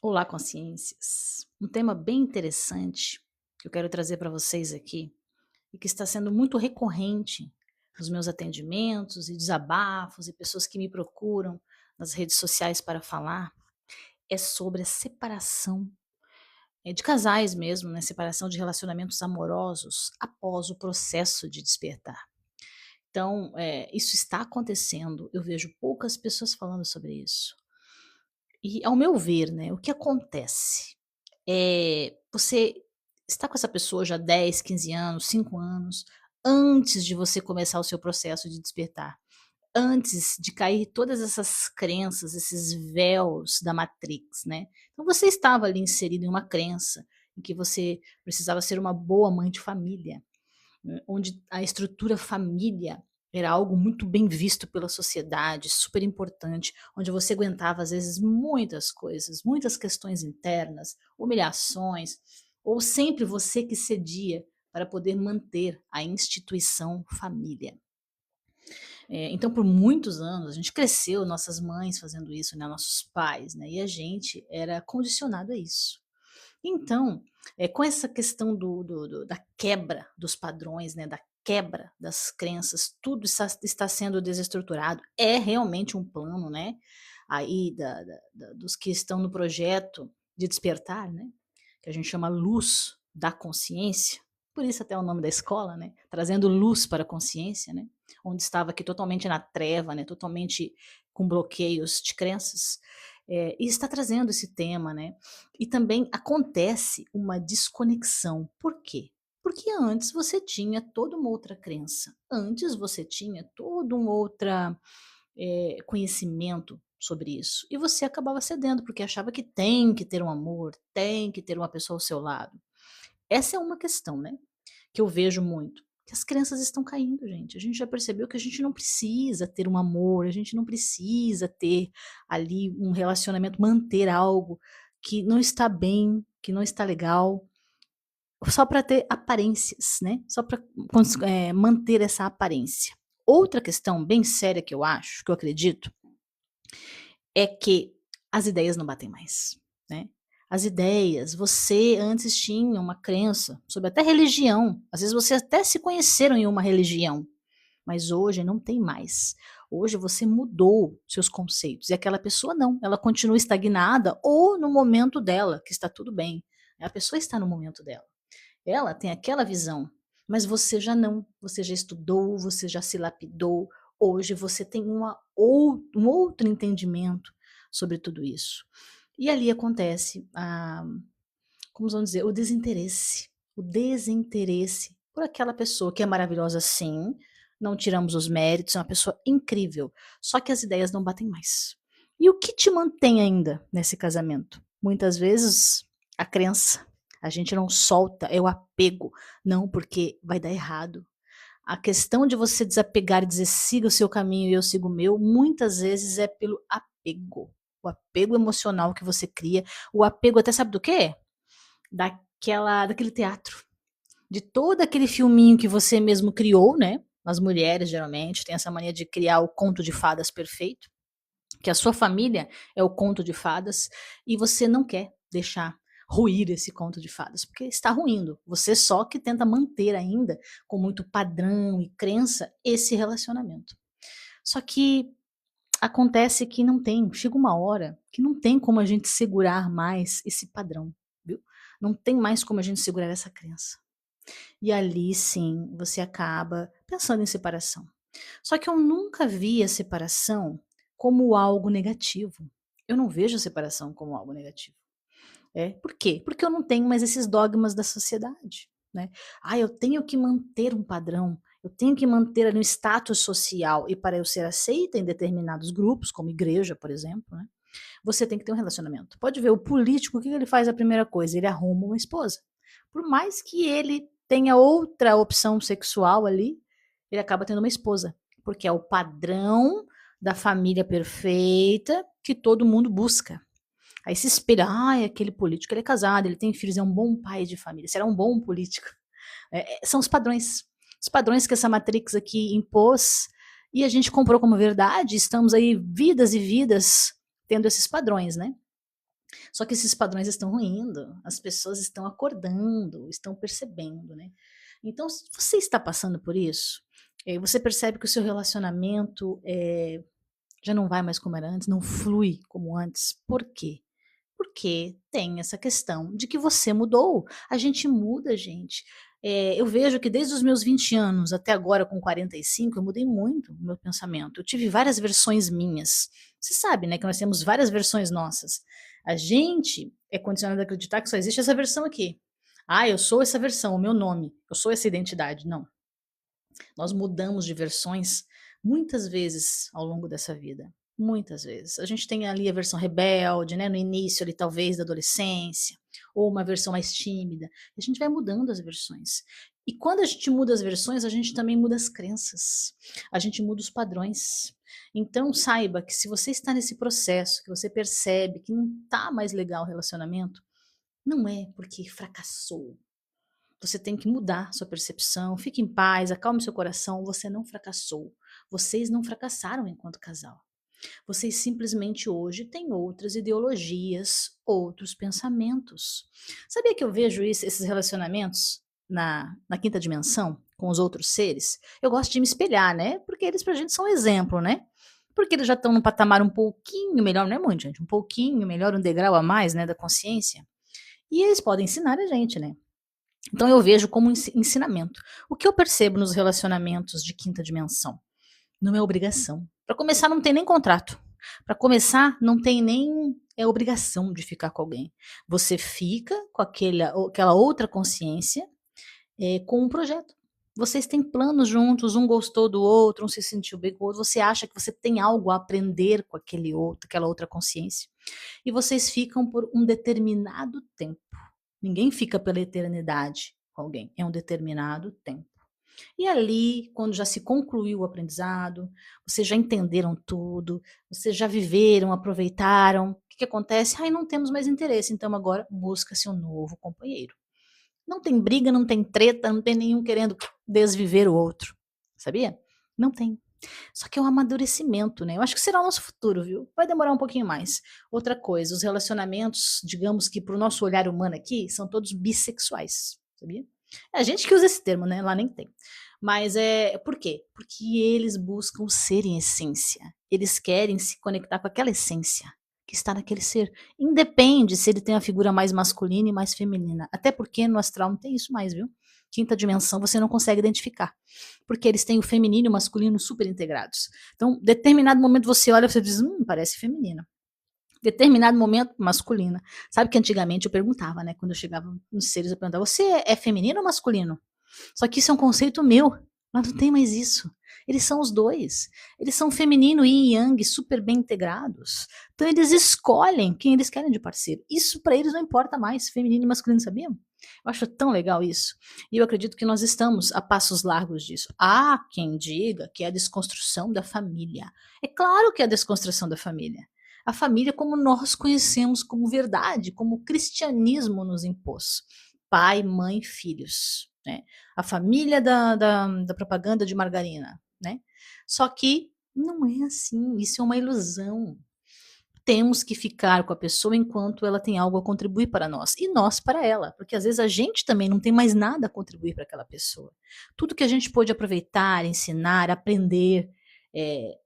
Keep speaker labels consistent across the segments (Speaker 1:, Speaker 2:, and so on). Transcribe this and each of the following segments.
Speaker 1: Olá, consciências. Um tema bem interessante que eu quero trazer para vocês aqui e que está sendo muito recorrente nos meus atendimentos e desabafos e pessoas que me procuram nas redes sociais para falar é sobre a separação de casais mesmo, né? Separação de relacionamentos amorosos após o processo de despertar. Então, isso está acontecendo. Eu vejo poucas pessoas falando sobre isso. E, ao meu ver, né, o que acontece? Você está com essa pessoa já 10, 15 anos, 5 anos, antes de você começar o seu processo de despertar, antes de cair todas essas crenças, esses véus da Matrix, né. Então você estava ali inserido em uma crença, em que você precisava ser uma boa mãe de família, onde a estrutura família era algo muito bem visto pela sociedade, super importante, onde você aguentava às vezes muitas coisas, muitas questões internas, humilhações, ou sempre você que cedia para poder manter a instituição família. Então por muitos anos a gente cresceu, nossas mães fazendo isso, né, nossos pais, né, e a gente era condicionado a isso. Então, com essa questão da quebra dos padrões, né, da quebra das crenças, tudo está sendo desestruturado. É realmente um plano, né, aí dos que estão no projeto de despertar, né, que a gente chama luz da consciência, por isso até o nome da escola, né, trazendo luz para a consciência, né, onde estava aqui totalmente na treva, né, totalmente com bloqueios de crenças, e está trazendo esse tema, né. E também acontece uma desconexão. Por quê? Porque antes você tinha toda uma outra crença, antes você tinha todo um outra, conhecimento sobre isso, e você acabava cedendo, porque achava que tem que ter um amor, tem que ter uma pessoa ao seu lado. Essa é uma questão, né, que eu vejo muito, que as crianças estão caindo, gente. A gente já percebeu que a gente não precisa ter um amor, a gente não precisa ter ali um relacionamento, manter algo que não está bem, que não está legal, só para ter aparências, né, só para manter essa aparência. Outra questão bem séria que eu acho, que eu acredito, é que as ideias não batem mais, né. As ideias, você antes tinha uma crença sobre até religião, às vezes você até se conheceram em uma religião, mas hoje não tem mais. Hoje você mudou seus conceitos e aquela pessoa não, ela continua estagnada ou no momento dela, que está tudo bem. A pessoa está no momento dela. Ela tem aquela visão, mas você já não. Você já estudou, você já se lapidou. Hoje você tem um outro entendimento sobre tudo isso. E ali acontece como vamos dizer, o desinteresse por aquela pessoa que é maravilhosa sim, não tiramos os méritos, é uma pessoa incrível, só que as ideias não batem mais. E o que te mantém ainda nesse casamento? Muitas vezes a crença, a gente não solta, é o apego, não porque vai dar errado. A questão de você desapegar e dizer siga o seu caminho e eu sigo o meu, muitas vezes é pelo apego. O apego emocional que você cria, o apego até sabe do quê? Daquele teatro, de todo aquele filminho que você mesmo criou, né, as mulheres geralmente têm essa mania de criar o conto de fadas perfeito, que a sua família é o conto de fadas, e você não quer deixar ruir esse conto de fadas, porque está ruindo, você só que tenta manter ainda, com muito padrão e crença, esse relacionamento. Só que acontece que não tem, chega uma hora que não tem como a gente segurar mais esse padrão, viu. Não tem mais como a gente segurar essa crença. E ali sim, você acaba pensando em separação. Só que eu nunca vi a separação como algo negativo. Eu não vejo a separação como algo negativo. Por quê? Porque eu não tenho mais esses dogmas da sociedade, né. "Ah, eu tenho que manter um padrão, eu tenho que manter ali um status social e para eu ser aceita em determinados grupos, como igreja, por exemplo, né, você tem que ter um relacionamento". Pode ver o político, o que que ele faz a primeira coisa? Ele arruma uma esposa. Por mais que ele tenha outra opção sexual ali, ele acaba tendo uma esposa, porque é o padrão da família perfeita que todo mundo busca. Aí se espelha: "Ai, aquele político, ele é casado, ele tem filhos, é um bom pai de família, será um bom político". São os padrões que essa Matrix aqui impôs, e a gente comprou como verdade, estamos aí vidas e vidas tendo esses padrões, né. Só que esses padrões estão ruindo, as pessoas estão acordando, estão percebendo, né. Então se você está passando por isso, você percebe que o seu relacionamento, já não vai mais como era antes, não flui como antes, por quê? Porque tem essa questão de que você mudou. A gente muda, gente. Eu vejo que desde os meus 20 anos até agora com 45, eu mudei muito o meu pensamento. Eu tive várias versões minhas. Você sabe, né, que nós temos várias versões nossas. A gente é condicionado a acreditar que só existe essa versão aqui. "Ah, eu sou essa versão, o meu nome, eu sou essa identidade". Não, nós mudamos de versões muitas vezes ao longo dessa vida, muitas vezes. A gente tem ali a versão rebelde, né, no início ali talvez da adolescência, ou uma versão mais tímida, e a gente vai mudando as versões. E quando a gente muda as versões, a gente também muda as crenças, a gente muda os padrões. Então saiba que se você está nesse processo, que você percebe que não está mais legal o relacionamento, não é porque fracassou, você tem que mudar sua percepção, fique em paz, acalme seu coração, você não fracassou. Vocês não fracassaram enquanto casal. Vocês simplesmente hoje têm outras ideologias, outros pensamentos. Sabia que eu vejo esses relacionamentos na quinta dimensão, com os outros seres? Eu gosto de me espelhar, né? Porque eles pra gente são um exemplo, né? Porque eles já estão num patamar um pouquinho melhor, não é muito, gente, um pouquinho melhor, um degrau a mais, né, da consciência. E eles podem ensinar a gente, né? Então eu vejo como ensinamento. O que eu percebo nos relacionamentos de quinta dimensão? Não é obrigação. Para começar, não tem nem contrato. Para começar, não tem nem obrigação de ficar com alguém. Você fica com aquela outra consciência com um projeto. Vocês têm planos juntos, um gostou do outro, um se sentiu bem com o outro, você acha que você tem algo a aprender com aquela outra consciência. E vocês ficam por um determinado tempo. Ninguém fica pela eternidade com alguém, é um determinado tempo. E ali, quando já se concluiu o aprendizado, vocês já entenderam tudo, vocês já viveram, aproveitaram, o que que acontece? "Ai, não temos mais interesse, então agora busca-se um novo companheiro". Não tem briga, não tem treta, não tem nenhum querendo desviver o outro, sabia? Não tem. Só que é um amadurecimento, né, eu acho que será o nosso futuro, viu. Vai demorar um pouquinho mais. Outra coisa, os relacionamentos, digamos que para o nosso olhar humano aqui, são todos bissexuais, sabia? É a gente que usa esse termo, né, lá nem tem. Mas, por quê? Porque eles buscam ser em essência, eles querem se conectar com aquela essência que está naquele ser, independe se ele tem a figura mais masculina e mais feminina, até porque no astral não tem isso mais, viu. Quinta dimensão você não consegue identificar, porque eles têm o feminino e o masculino super integrados. Então, determinado momento você olha e você diz: parece feminina. Determinado momento, masculina. Sabe que antigamente eu perguntava, né, quando eu chegava nos seres, eu perguntava: "Você é feminino ou masculino?". Só que isso é um conceito meu, mas não tem mais isso. Eles são os 2. Eles são feminino e yang super bem integrados. Então eles escolhem quem eles querem de parceiro. Isso para eles não importa mais, feminino e masculino, sabiam? Eu acho tão legal isso. E eu acredito que nós estamos a passos largos disso. Há quem diga que é a desconstrução da família. É claro que é a desconstrução da família. A família como nós conhecemos como verdade, como o cristianismo nos impôs. Pai, mãe, filhos, né? A família da propaganda de margarina, né. Só que não é assim, isso é uma ilusão. Temos que ficar com a pessoa enquanto ela tem algo a contribuir para nós, e nós para ela, porque às vezes a gente também não tem mais nada a contribuir para aquela pessoa. Tudo que a gente pôde aproveitar, ensinar, aprender,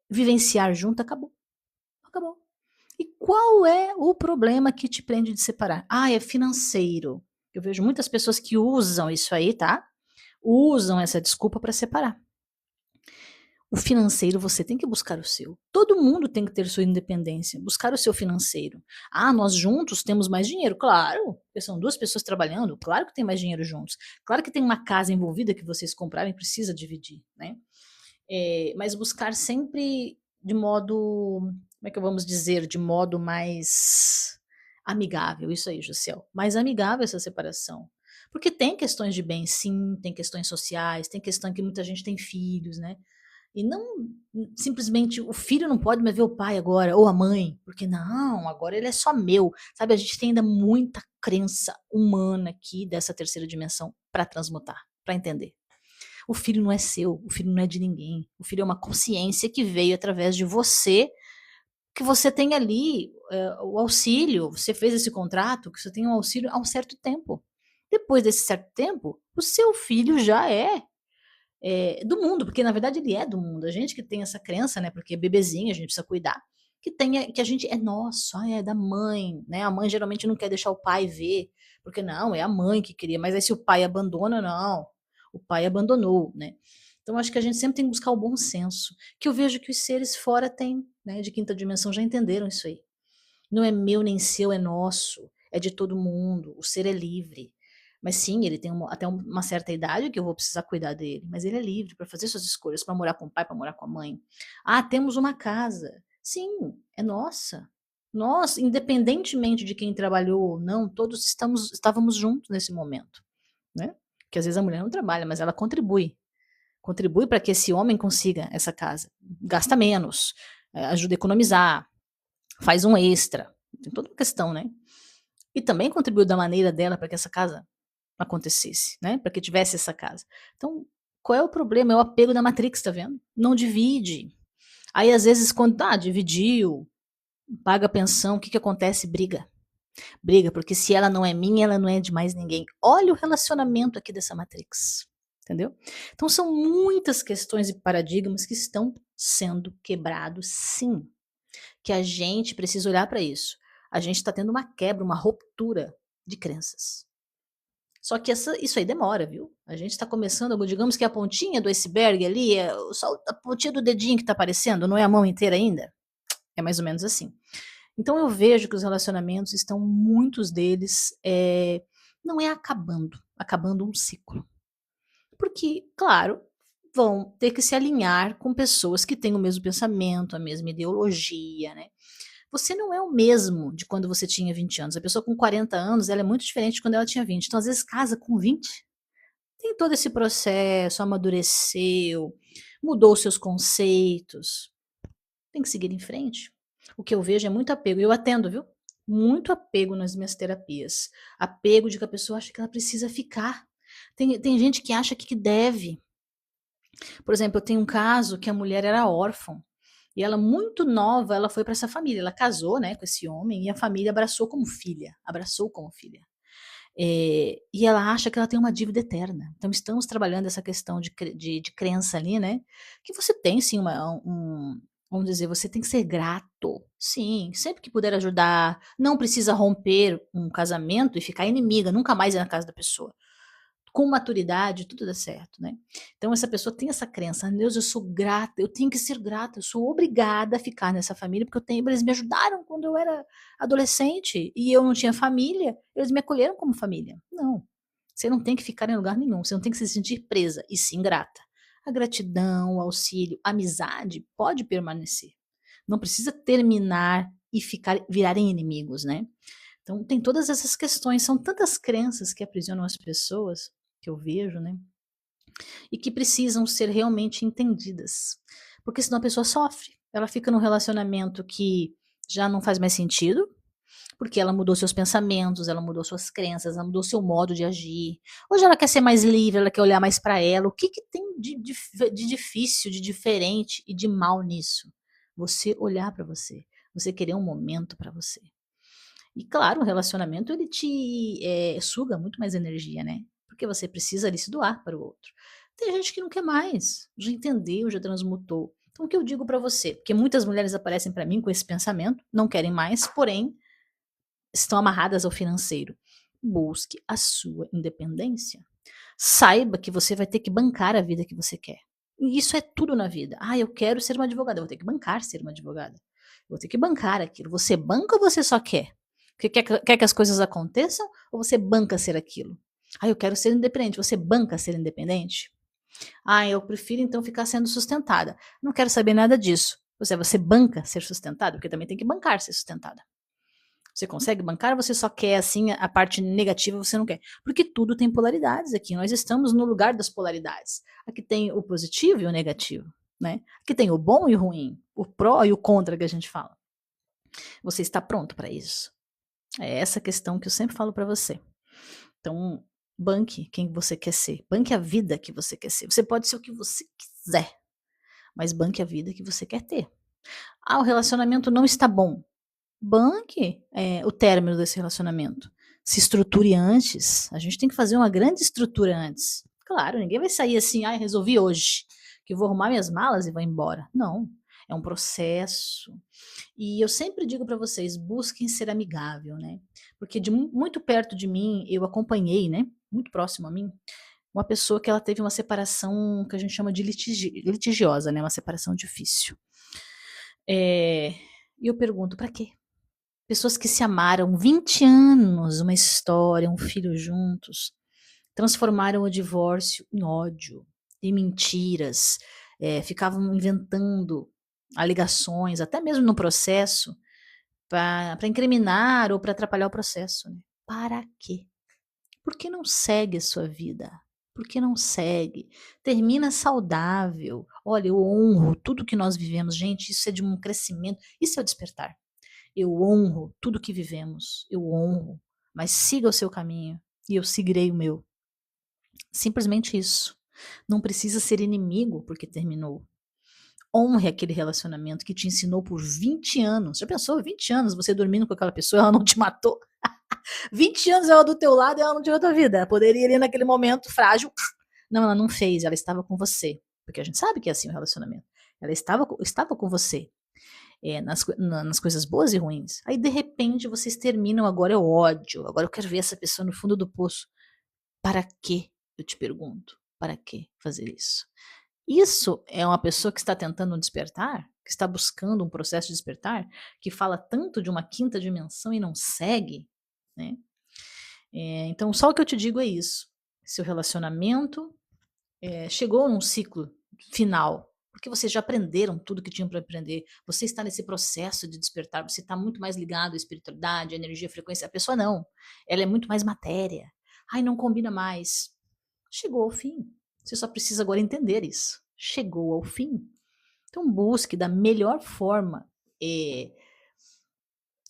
Speaker 1: vivenciar junto, acabou, acabou. E qual é o problema que te prende de separar? "Ah, é financeiro". Eu vejo muitas pessoas que usam isso aí, tá, usam essa desculpa para separar. O financeiro você tem que buscar o seu. Todo mundo tem que ter sua independência, buscar o seu financeiro. "Ah, nós juntos temos mais dinheiro". Claro, porque são 2 pessoas trabalhando, claro que tem mais dinheiro juntos. Claro que tem uma casa envolvida que vocês compraram e precisa dividir, né. Mas buscar sempre de modo, como é que vamos dizer, de modo mais amigável, isso aí, Jussiel, mais amigável essa separação. Porque tem questões de bem sim, tem questões sociais, tem questão que muita gente tem filhos, né, e não simplesmente o filho não pode mais ver o pai agora, ou a mãe, porque não, agora ele é só meu, sabe, a gente tem ainda muita crença humana aqui dessa terceira dimensão para transmutar, para entender. O filho não é seu, o filho não é de ninguém. O filho é uma consciência que veio através de você, que você tem ali. o auxílio, você fez esse contrato que você tem um auxílio há um certo tempo. Depois desse certo tempo, o seu filho já é, do mundo, porque na verdade ele é do mundo. A gente que tem essa crença, né, porque é bebezinho, a gente precisa cuidar, que a gente é nosso, é da mãe, né, a mãe geralmente não quer deixar o pai ver, porque não, é a mãe que queria, mas aí se o pai abandona, não, o pai abandonou, né. Então acho que a gente sempre tem que buscar o bom senso, que eu vejo que os seres fora têm, né, de quinta dimensão já entenderam isso aí. Não é meu nem seu, é nosso, é de todo mundo, o ser é livre. Mas sim, ele tem até uma certa idade que eu vou precisar cuidar dele, mas ele é livre para fazer suas escolhas, para morar com o pai, para morar com a mãe. Ah, temos uma casa. Sim, é nossa. Nós, independentemente de quem trabalhou ou não, todos estávamos juntos nesse momento, né? Que às vezes a mulher não trabalha, mas ela contribui para que esse homem consiga essa casa. Gasta menos, ajuda a economizar, faz um extra, tem toda uma questão, né. E também contribuiu da maneira dela para que essa casa acontecesse, né, para que tivesse essa casa. Então, qual é o problema? É o apego da Matrix, tá vendo? Não divide. Aí, às vezes, quando, dividiu, paga a pensão, o que que acontece? Briga. Briga, porque se ela não é minha, ela não é de mais ninguém. Olha o relacionamento aqui dessa Matrix, entendeu? Então são muitas questões e paradigmas que estão sendo quebrados, sim. Que a gente precisa olhar para isso. A gente está tendo uma quebra, uma ruptura de crenças. Só que isso aí demora, viu? A gente está começando, digamos que a pontinha do iceberg ali, só a pontinha do dedinho que está aparecendo, não é a mão inteira ainda? É mais ou menos assim. Então eu vejo que os relacionamentos estão, muitos deles, não é acabando um ciclo. Porque, claro, vão ter que se alinhar com pessoas que têm o mesmo pensamento, a mesma ideologia, né? Você não é o mesmo de quando você tinha 20 anos. A pessoa com 40 anos, ela é muito diferente de quando ela tinha 20. Então, às vezes, casa com 20, tem todo esse processo, amadureceu, mudou os seus conceitos. Tem que seguir em frente. O que eu vejo é muito apego, e eu atendo, viu? Muito apego nas minhas terapias. Apego de que a pessoa acha que ela precisa ficar. Tem gente que acha que deve. Por exemplo, eu tenho um caso que a mulher era órfã. E ela, muito nova, ela foi para essa família. Ela casou, né, com esse homem e a família abraçou como filha. E ela acha que ela tem uma dívida eterna. Então estamos trabalhando essa questão de crença ali, né, que você tem sim vamos dizer, você tem que ser grato. Sim, sempre que puder ajudar, não precisa romper um casamento e ficar inimiga, nunca mais ir na casa da pessoa. Com maturidade, tudo dá certo, né. Então essa pessoa tem essa crença: "Ah, Deus, eu sou grata, eu tenho que ser grata, eu sou obrigada a ficar nessa família, porque eles me ajudaram quando eu era adolescente e eu não tinha família, eles me acolheram como família". Não, você não tem que ficar em lugar nenhum, você não tem que se sentir presa, e sim grata. A gratidão, o auxílio, a amizade pode permanecer, não precisa terminar e virarem inimigos, né. Então tem todas essas questões, são tantas crenças que aprisionam as pessoas, que eu vejo, né, e que precisam ser realmente entendidas, porque senão a pessoa sofre, ela fica num relacionamento que já não faz mais sentido, porque ela mudou seus pensamentos, ela mudou suas crenças, ela mudou seu modo de agir. Hoje ela quer ser mais livre, ela quer olhar mais para ela. O que que tem de difícil, de diferente e de mal nisso? Você olhar para você, você querer um momento para você. E claro, o relacionamento ele te, suga muito mais energia, né, porque você precisa ali se doar para o outro. Tem gente que não quer mais, já entendeu, já transmutou. Então o que eu digo para você, porque muitas mulheres aparecem para mim com esse pensamento, não querem mais, porém estão amarradas ao financeiro. Busque a sua independência. Saiba que você vai ter que bancar a vida que você quer. E isso é tudo na vida. "Ah, eu quero ser uma advogada", eu vou ter que bancar ser uma advogada. Eu vou ter que bancar aquilo. Você banca ou você só quer? Porque quer que as coisas aconteçam ou você banca ser aquilo? "Ah, eu quero ser independente", você banca ser independente? "Ah, eu prefiro então ficar sendo sustentada". Não quero saber nada disso. Você banca ser sustentada? Porque também tem que bancar ser sustentada. Você consegue bancar ou você só quer, assim, a parte negativa você não quer? Porque tudo tem polaridades aqui, nós estamos no lugar das polaridades. Aqui tem o positivo e o negativo, né. Aqui tem o bom e o ruim, o pró e o contra que a gente fala. Você está pronto para isso? É essa questão que eu sempre falo para você. Então, banque quem você quer ser, banque a vida que você quer ser. Você pode ser o que você quiser, mas banque a vida que você quer ter. "Ah, o relacionamento não está bom". banque, o término desse relacionamento. Se estruture antes, a gente tem que fazer uma grande estrutura antes. Claro, ninguém vai sair assim: "Ai, resolvi hoje, que eu vou arrumar minhas malas e vou embora". Não, é um processo. E eu sempre digo para vocês: busquem ser amigável, né, porque de muito perto de mim, eu acompanhei, né, muito próximo a mim, uma pessoa que ela teve uma separação que a gente chama de litigiosa, né, uma separação difícil. Eh, e eu pergunto: "Pra quê?". Pessoas que se amaram 20 anos, uma história, um filho juntos, transformaram o divórcio em ódio, em mentiras, ficavam inventando alegações, até mesmo no processo, para incriminar ou para atrapalhar o processo, né. Para quê? Por que não segue a sua vida? Por que não segue? Termina saudável. Olha, eu honro tudo que nós vivemos, gente, isso é de um crescimento, isso é o despertar. Eu honro tudo que vivemos, eu honro, mas siga o seu caminho e eu seguirei o meu. Simplesmente isso. Não precisa ser inimigo porque terminou. Honre aquele relacionamento que te ensinou por 20 anos. Já pensou 20 anos você dormindo com aquela pessoa, ela não te matou? 20 anos ela do teu lado e ela não tirou tua vida. Poderia ali naquele momento frágil. Não, ela não fez, ela estava com você. Porque a gente sabe que é assim o relacionamento. Ela estava com você. Nas coisas boas e ruins. Aí, de repente, vocês terminam, agora é ódio, agora eu quero ver essa pessoa no fundo do poço. Para quê? Eu te pergunto. Para que fazer isso? Isso é uma pessoa que está tentando um despertar, que está buscando um processo de despertar, que fala tanto de uma quinta dimensão e não segue, né? Então, só o que eu te digo é isso. Seu relacionamento chegou num ciclo final, porque vocês já aprenderam tudo que tinham para aprender. Você está nesse processo de despertar, você está muito mais ligado à espiritualidade, à energia, à frequência. A pessoa não. Ela é muito mais matéria. Ai, não combina mais. Chegou ao fim. Você só precisa agora entender isso. Chegou ao fim. Então busque da melhor forma eh,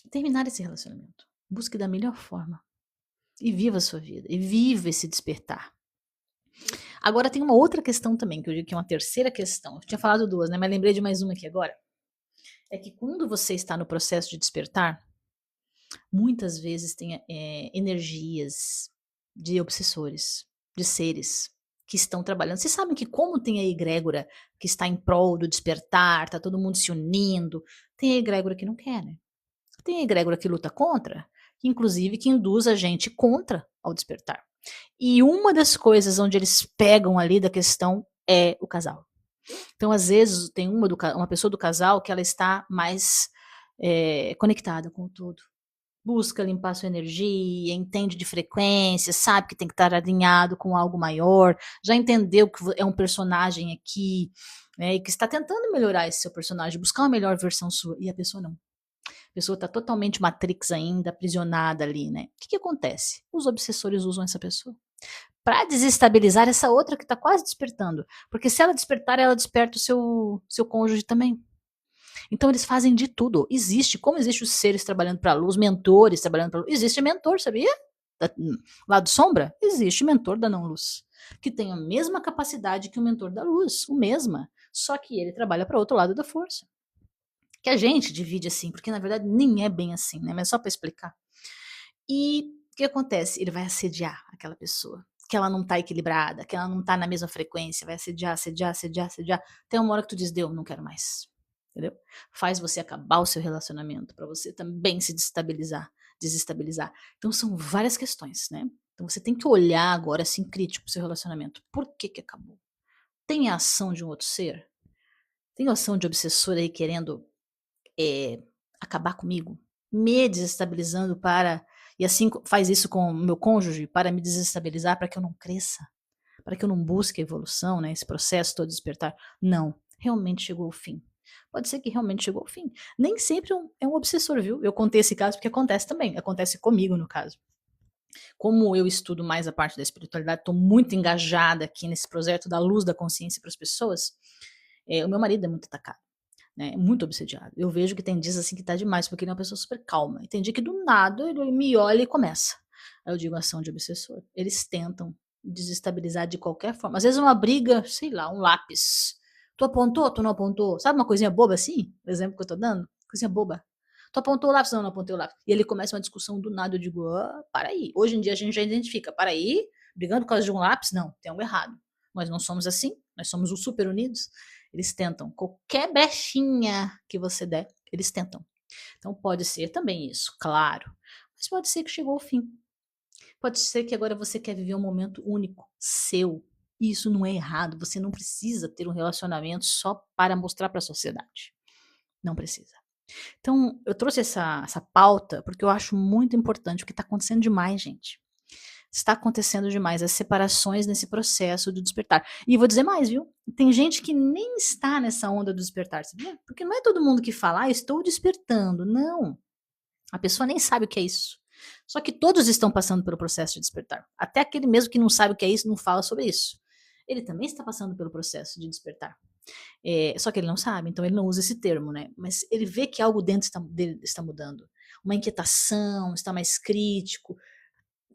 Speaker 1: terminar esse relacionamento. Busque da melhor forma. E viva a sua vida. E viva esse despertar. Agora tem uma outra questão também, que eu digo que é uma terceira questão. Eu tinha falado 2, né, mas lembrei de mais uma aqui agora. É que quando você está no processo de despertar, muitas vezes tem, energias de obsessores, de seres que estão trabalhando. Vocês sabem que como tem a egrégora que está em prol do despertar, tá todo mundo se unindo, tem a egrégora que não quer, né. Tem a egrégora que luta contra, que inclusive que induz a gente contra ao despertar. E uma das coisas onde eles pegam ali da questão é o casal. Então, às vezes, tem uma pessoa do casal que ela está mais, conectada com o todo. Busca limpar sua energia, entende de frequência, sabe que tem que estar alinhado com algo maior, já entendeu que é um personagem aqui, né, e que está tentando melhorar esse seu personagem, buscar uma melhor versão sua, e a pessoa não. A pessoa está totalmente Matrix ainda, aprisionada ali, né. O que que acontece? Os obsessores usam essa pessoa para desestabilizar essa outra que está quase despertando, porque se ela despertar, ela desperta o seu cônjuge também. Então eles fazem de tudo. Existe, como existe os seres trabalhando para a luz, mentores trabalhando para a luz, existe mentor, sabia? Da lado sombra, existe mentor da não luz, que tem a mesma capacidade que o mentor da luz, o mesma, só que ele trabalha para outro lado da força. Que a gente divide assim, porque na verdade nem é bem assim, né, mas só para explicar. E o que acontece? Ele vai assediar aquela pessoa, que ela não tá equilibrada, que ela não tá na mesma frequência, vai assediar, assediar, assediar, assediar, até uma hora que tu diz: "Deu, não quero mais", entendeu? Faz você acabar o seu relacionamento, para você também se desestabilizar. Então são várias questões, né. Então você tem que olhar agora, assim, crítico para o seu relacionamento. Por que que acabou? Tem a ação de um outro ser? Tem a ação de obsessor aí querendo eh, acabar comigo, me desestabilizando para e assim faz isso com o meu cônjuge para me desestabilizar, para que eu não cresça, para que eu não busque a evolução, né, esse processo todo de despertar. Não, realmente chegou ao fim. Pode ser que realmente chegou ao fim. Nem sempre é um obsessor, viu. Eu contei esse caso porque acontece também, acontece comigo no caso. Como eu estudo mais a parte da espiritualidade, estou muito engajada aqui nesse projeto da luz da consciência para as pessoas, o meu marido é muito atacado, né, muito obsediado. Eu vejo que tem dias, assim, que tá demais, porque ele é uma pessoa super calma, e tem dia que do nada ele me olha e começa. Aí eu digo: ação de obsessor. Eles tentam desestabilizar de qualquer forma. Às vezes uma briga, sei lá, um lápis. Tu apontou, tu não apontou? Sabe uma coisinha boba assim? O exemplo que eu tô dando? Coisinha boba. Tu apontou o lápis? Não, não apontei o lápis. E ele começa uma discussão do nada, eu digo: "Ah, para aí". Hoje em dia a gente já identifica, para aí, brigando por causa de um lápis? Não, tem algo errado. Nós não somos assim, nós somos os super unidos. Eles tentam, qualquer brechinha que você der, eles tentam. Então pode ser também isso, claro, mas pode ser que chegou ao fim. Pode ser que agora você quer viver um momento único, seu. E isso não é errado, você não precisa ter um relacionamento só para mostrar para a sociedade. Não precisa. Então, eu trouxe essa pauta porque eu acho muito importante, porque está acontecendo demais, gente. Está acontecendo demais as separações nesse processo do despertar. E vou dizer mais, viu? Tem gente que nem está nessa onda do despertar, sabia? Porque não é todo mundo que fala, estou despertando. Não. A pessoa nem sabe o que é isso. Só que todos estão passando pelo processo de despertar. Até aquele mesmo que não sabe o que é isso não fala sobre isso. Ele também está passando pelo processo de despertar. Só que ele não sabe, então ele não usa esse termo, né? Mas ele vê que algo dentro dele está mudando. Uma inquietação, está mais crítico,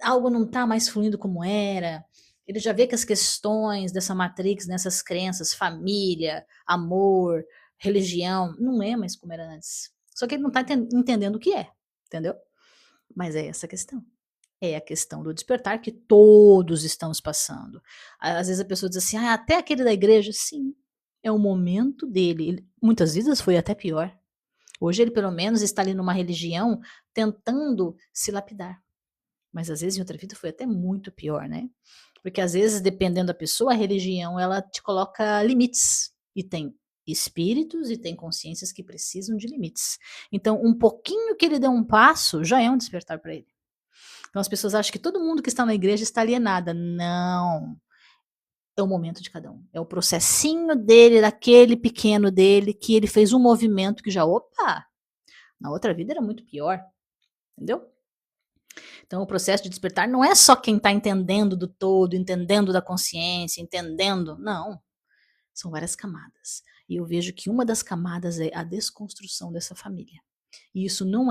Speaker 1: algo não está mais fluindo como era. Ele já vê que as questões dessa matrix, nessas crenças, família, amor, religião, não é mais como era antes. Só que ele não está entendendo o que é, entendeu? Mas é essa a questão. É a questão do despertar que todos estamos passando. Às vezes a pessoa diz assim: "Ah, até aquele da igreja", sim, é o momento dele. Muitas vezes foi até pior. Hoje ele pelo menos está ali numa religião tentando se lapidar, mas às vezes em outra vida foi até muito pior, né. Porque às vezes dependendo da pessoa, a religião ela te coloca limites, e tem espíritos e tem consciências que precisam de limites. Então um pouquinho que ele deu um passo, já é um despertar para ele. Então as pessoas acham que todo mundo que está na igreja está alienada. Não, é o momento de cada um. É o processinho dele, daquele pequeno dele, que ele fez um movimento que já, opa, na outra vida era muito pior, entendeu? Então o processo de despertar não é só quem está entendendo do todo, entendendo da consciência, entendendo. Não, são várias camadas. E eu vejo que uma das camadas é a desconstrução dessa família. E isso não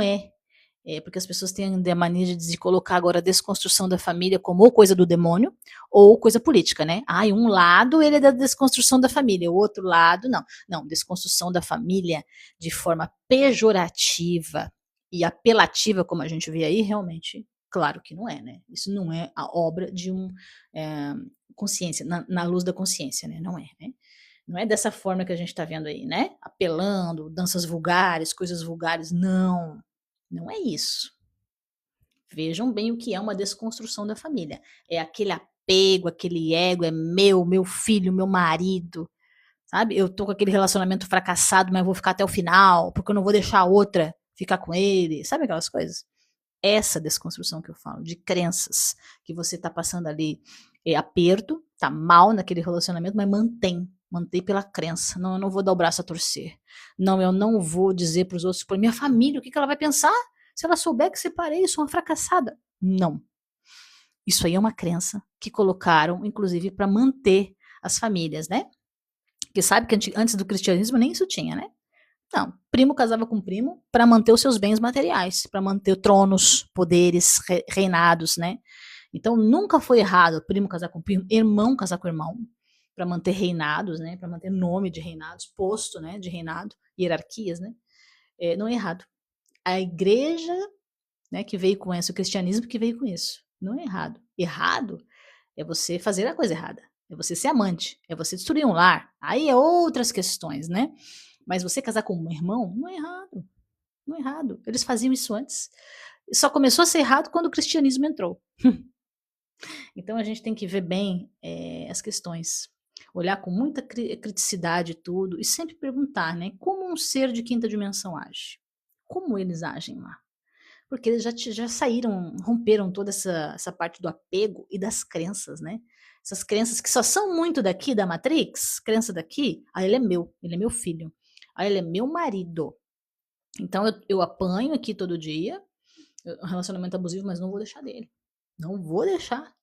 Speaker 1: porque as pessoas têm a mania de colocar agora a desconstrução da família como ou coisa do demônio ou coisa política, né? Ai, um lado ele é da desconstrução da família, o outro lado não. Não, desconstrução da família de forma pejorativa e apelativa, como a gente vê aí, realmente, claro que não é, né? Isso não é a obra de eh, consciência, na luz da consciência, né? Não é, né? Não é dessa forma que a gente está vendo aí, né? Apelando, danças vulgares, coisas vulgares, não. Não é isso. Vejam bem o que é uma desconstrução da família. É aquele apego, aquele ego, é meu filho, meu marido, sabe? Eu tô com aquele relacionamento fracassado, mas vou ficar até o final, porque eu não vou deixar a outra ficar com ele. Sabe aquelas coisas? Essa desconstrução que eu falo, de crenças, que você tá passando ali aperto, tá mal naquele relacionamento, mas mantém pela crença. Não, eu não vou dar o braço a torcer. Não, eu não vou dizer para os outros, para minha família, o que, que ela vai pensar se ela souber que separei, sou uma fracassada. Não. Isso aí é uma crença que colocaram, inclusive, para manter as famílias, né? Porque sabe que antes do cristianismo nem isso tinha, né? Não, primo casava com primo para manter os seus bens materiais, para manter tronos, poderes, reinados, né? Então nunca foi errado primo casar com primo, irmão casar com irmão, para manter reinados, né? Para manter nome de reinados, posto, né? De reinado, hierarquias, né? Não é errado. A igreja, né? Que veio com isso, o cristianismo que veio com isso, não é errado. Errado é você fazer a coisa errada, é você ser amante, é você destruir um lar. Aí é outras questões, né? Mas você casar com um irmão, não é errado. Não é errado. Eles faziam isso antes. Só começou a ser errado quando o cristianismo entrou. Então a gente tem que ver bem as questões. Olhar com muita criticidade tudo e sempre perguntar, né? Como um ser de quinta dimensão age? Como eles agem lá? Porque eles já saíram, romperam toda essa parte do apego e das crenças, né? Essas crenças que só são muito daqui da Matrix, crença daqui, ele é meu filho, ele é meu marido. Então eu apanho aqui todo dia, um relacionamento abusivo, mas não vou deixar dele. Não vou deixar,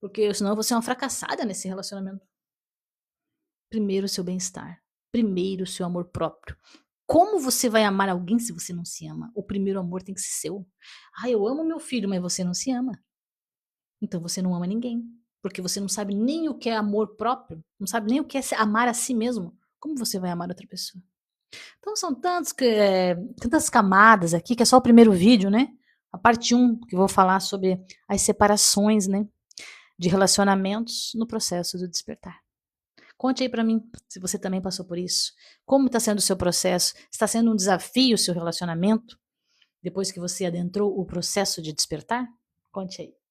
Speaker 1: porque senão eu vou ser uma fracassada nesse relacionamento. Primeiro o seu bem-estar, primeiro o seu amor próprio. Como você vai amar alguém se você não se ama? O primeiro amor tem que ser seu. Ah, eu amo meu filho, mas você não se ama. Então você não ama ninguém, porque você não sabe nem o que é amor próprio, não sabe nem o que é amar a si mesmo. Como você vai amar outra pessoa? Então são tantas camadas aqui, que é só o primeiro vídeo, né, a parte um que eu vou falar sobre as separações, né, de relacionamentos no processo do despertar. Conte aí pra mim, se você também passou por isso. Como está sendo o seu processo? Está sendo um desafio o seu relacionamento, depois que você adentrou o processo de despertar? Conte aí.